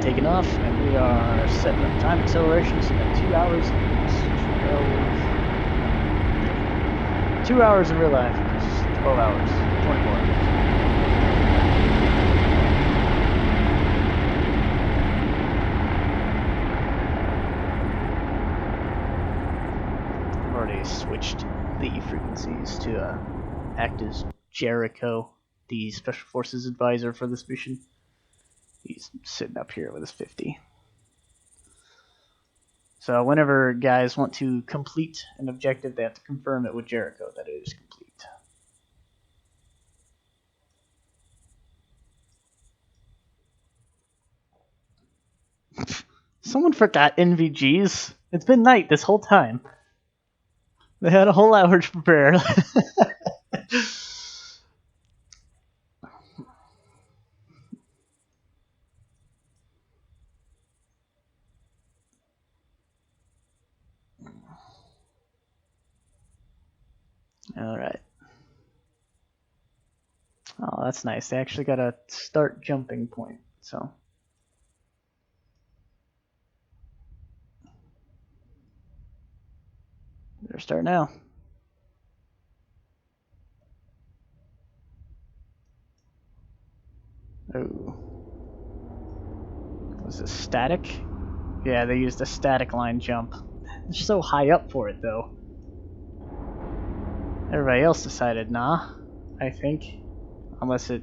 taken off, and we are setting up time acceleration, so that 2 hours and 12... 2 hours in real life, 12 hours, 24 hours. I've already switched the frequencies to act as Jericho, the Special Forces advisor for this mission. He's sitting up here with his 50. So whenever guys want to complete an objective, they have to confirm it with Jericho that it is complete. Someone forgot NVGs. It's been night this whole time. They had a whole hour to prepare. Alright. Oh, that's nice. They actually got a start jumping point, so. Better start now. Oh. Was it static? Yeah, they used a static line jump. They're so high up for it, though. Everybody else decided, nah, I think. Unless it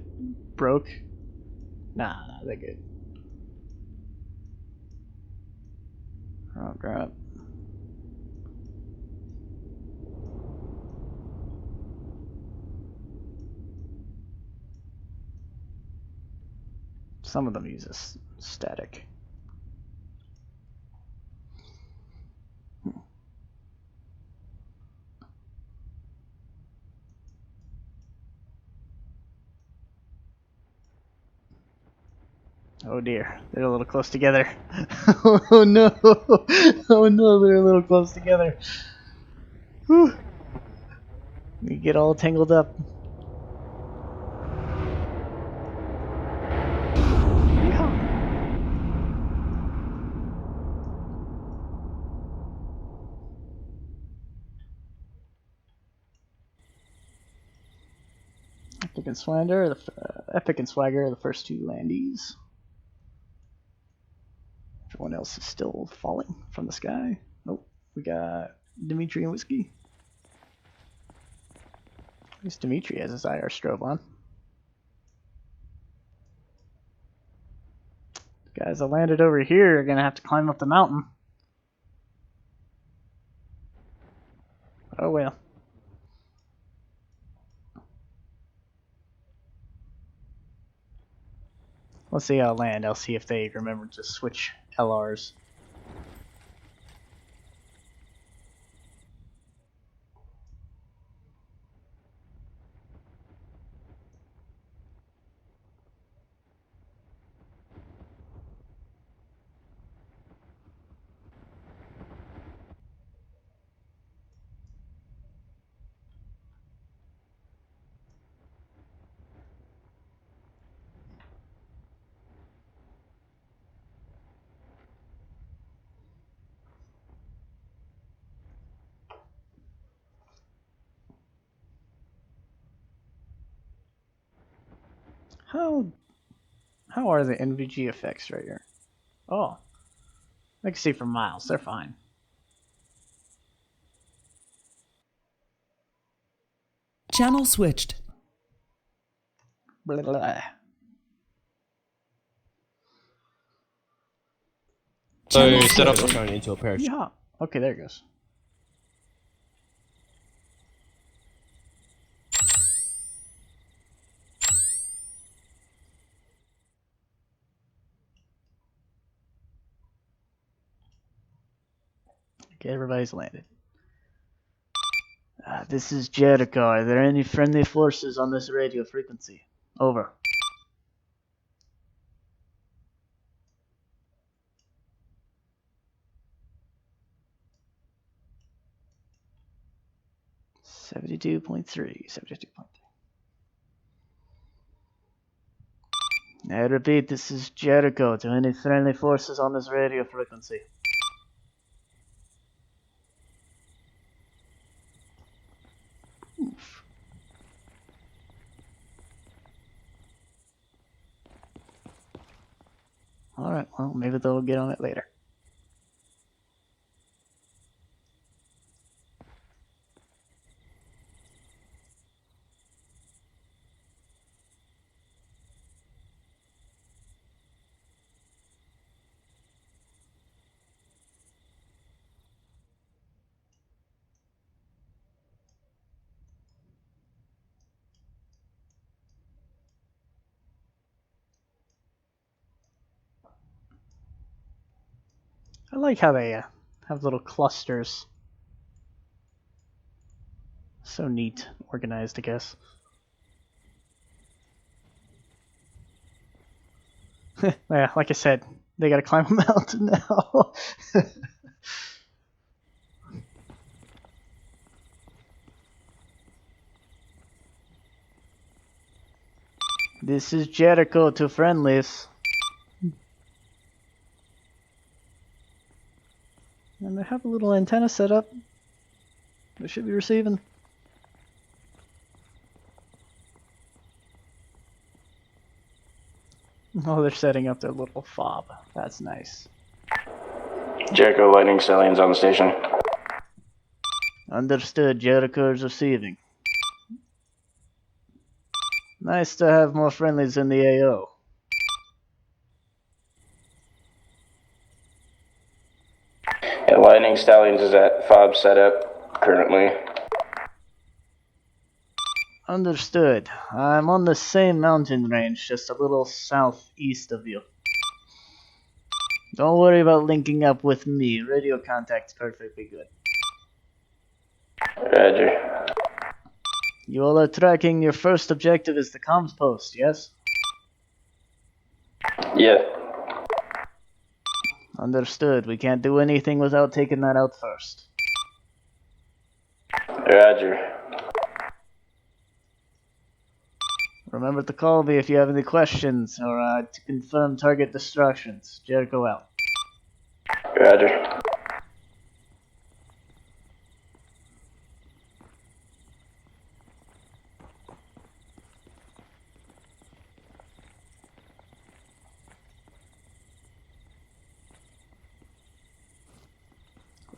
broke. Nah, they're good. Oh, crap. Some of them use this static. Oh dear, they're a little close together. Oh no! Oh no, they're a little close together. Whew. We get all tangled up. Yeah. Epic and Swagger are the first two landies. Everyone else is still falling from the sky. Nope, we got Dimitri and Whiskey. At least Dimitri has his IR strobe on. The guys that landed over here are gonna have to climb up the mountain. Oh well. Let's see how it land. I'll see if they remember to switch LRs. How are the NVG effects right here? Oh, I can see for miles. They're fine. Channel switched. Blah, blah. So set up Turn into a parachute. Yeah. Okay, there it goes. Okay, everybody's landed. This is Jericho. Are there any friendly forces on this radio frequency? Over. .3. I repeat, this is Jericho to any friendly forces on this radio frequency. Oof. Alright, well, maybe they'll get on it later. I like how they have little clusters. So neat, organized, I guess. Yeah, like I said, they gotta climb a mountain now. This is Jericho to friendlies. And they have a little antenna set up. They should be receiving. Oh, they're setting up their little fob. That's nice. Jericho, lightning stallions on the station. Understood. Jericho is receiving. Nice to have more friendlies in the AO. Yeah, lightning stallions is at fob setup currently. Understood. I'm on the same mountain range, just a little southeast of you. Don't worry about linking up with me. Radio contact's perfectly good. Roger. You all are tracking. Your first objective is the comms post, yes? Yeah. Understood. We can't do anything without taking that out first. Roger. Remember to call me if you have any questions or to confirm target destructions. Jericho out. Roger.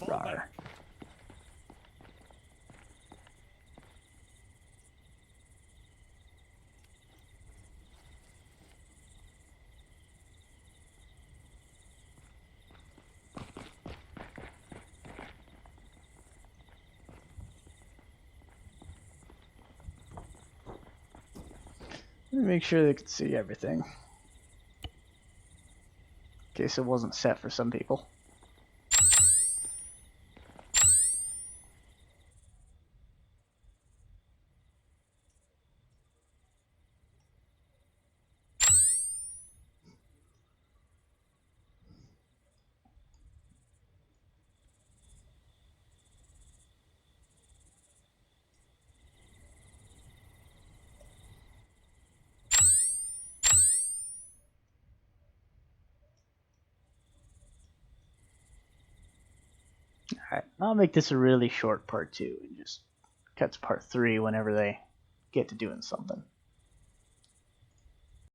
Rawr. Let me make sure they can see everything. In case it wasn't set for some people. Alright, I'll make this a really short part 2 and just cut to part 3 whenever they get to doing something.